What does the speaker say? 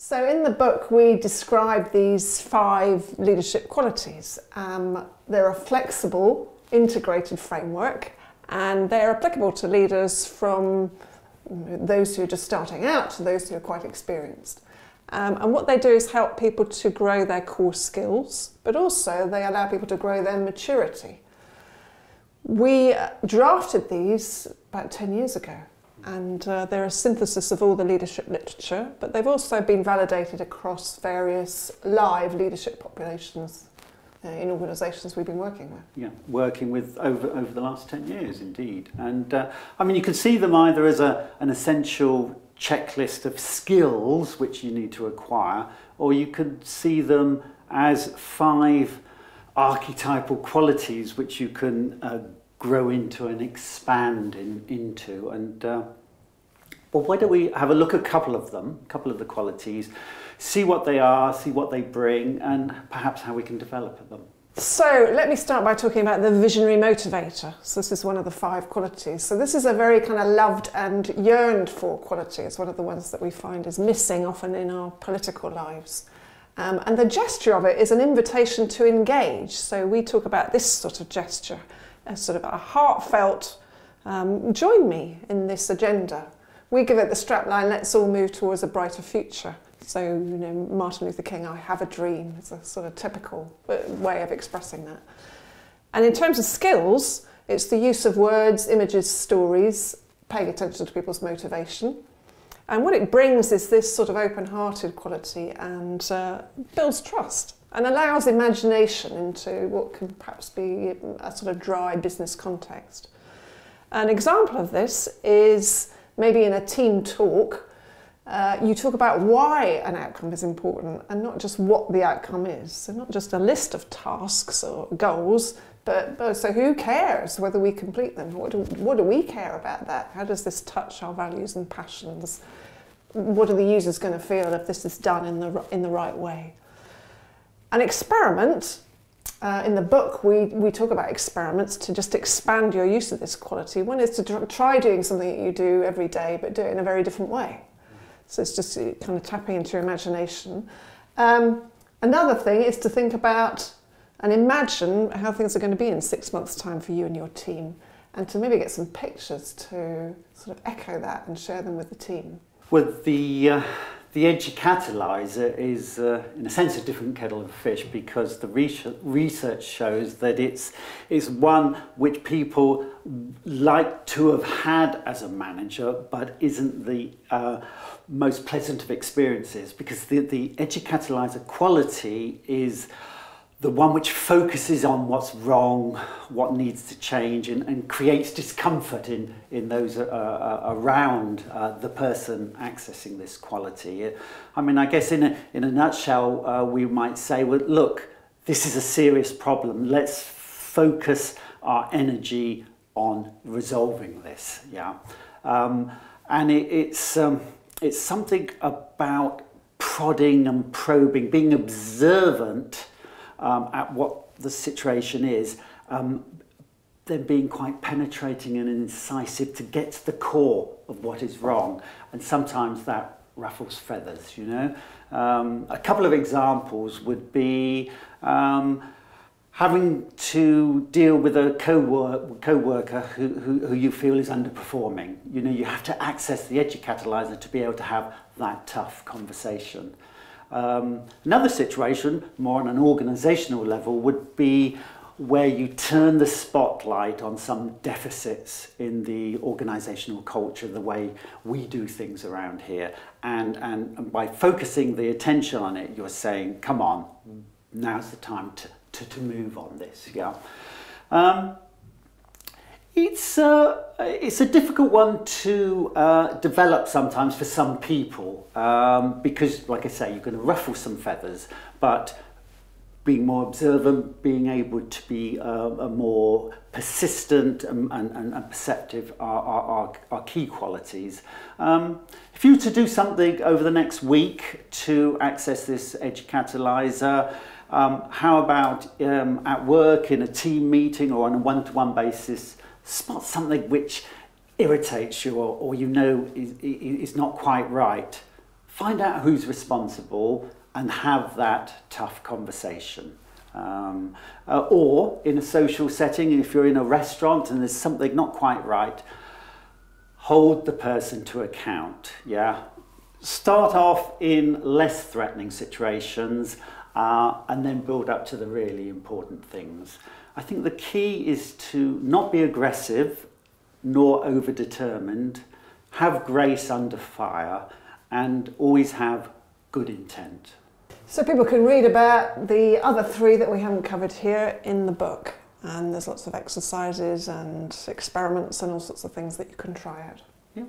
So in the book we describe these 5 leadership qualities. They're a flexible, integrated framework, and they're applicable to leaders from those who are just starting out to those who are quite experienced. And what they do is help people to grow their core skills, but also they allow people to grow their maturity. We drafted these about 10 years ago, and they're a synthesis of all the leadership literature, but they've also been validated across various live leadership populations in organisations we've been working with. Yeah, working with over the last 10 years, indeed. And I mean, you can see them either as an essential checklist of skills which you need to acquire, or you could see them as 5 archetypal qualities which you can grow into and expand into. And well, why don't we have a look at a couple of them, a couple of the qualities, see what they are, see what they bring, and perhaps how we can develop them. So let me start by talking about the visionary motivator. So this is one of the 5 qualities. So this is a very kind of loved and yearned for quality. It's one of the ones that we find is missing often in our political lives. And the gesture of it is an invitation to engage. So we talk about this sort of gesture as sort of a heartfelt, join me in this agenda. We give it the strapline, let's all move towards a brighter future. So, you know, Martin Luther King, I have a dream, is a sort of typical way of expressing that. And in terms of skills, it's the use of words, images, stories, paying attention to people's motivation. And what it brings is this sort of open-hearted quality and builds trust and allows imagination into what can perhaps be a sort of dry business context. An example of this is maybe in a team talk, you talk about why an outcome is important and not just what the outcome is. So not just a list of tasks or goals, but so who cares whether we complete them? What do we care about that? How does this touch our values and passions? What are the users going to feel if this is done in the right way? An experiment, in the book we talk about experiments to just expand your use of this quality. One is to try doing something that you do every day, but do it in a very different way. So it's just kind of tapping into your imagination. Another thing is to think about and imagine how things are going to be in 6 months' time for you and your team, and to maybe get some pictures to sort of echo that and share them with the team. Well, the Edgy Catalyser is, in a sense, a different kettle of fish, because the research shows that it's one which people like to have had as a manager, but isn't the most pleasant of experiences, because the Edgy Catalyser quality is the one which focuses on what's wrong, what needs to change, and creates discomfort in those around the person accessing this quality. I mean, I guess in a nutshell, we might say, well, look, this is a serious problem. Let's focus our energy on resolving this. Yeah, and it's something about prodding and probing, being observant at what the situation is, then being quite penetrating and incisive to get to the core of what is wrong. And sometimes that ruffles feathers, you know. A couple of examples would be having to deal with a co-worker who you feel is underperforming. You know, you have to access the Edgy Catalyser to be able to have that tough conversation. Another situation, more on an organisational level, would be where you turn the spotlight on some deficits in the organisational culture, the way we do things around here. And by focusing the attention on it, you're saying, come on, now's the time to move on this. Yeah. It's a difficult one to develop sometimes for some people, because, like I say, you're going to ruffle some feathers, but being more observant, being able to be more persistent and perceptive are key qualities. If you were to do something over the next week to access this Edgy Catalyser, how about at work, in a team meeting, or on a one-to-one basis, spot something which irritates you or you know is not quite right. find out who's responsible and have that tough conversation. Or in a social setting, if you're in a restaurant and there's something not quite right, hold the person to account. Yeah, start off in less threatening situations and then build up to the really important things. I think the key is to not be aggressive nor over-determined, have grace under fire, and always have good intent. So people can read about the other three that we haven't covered here in the book, and there's lots of exercises and experiments and all sorts of things that you can try out. Yeah.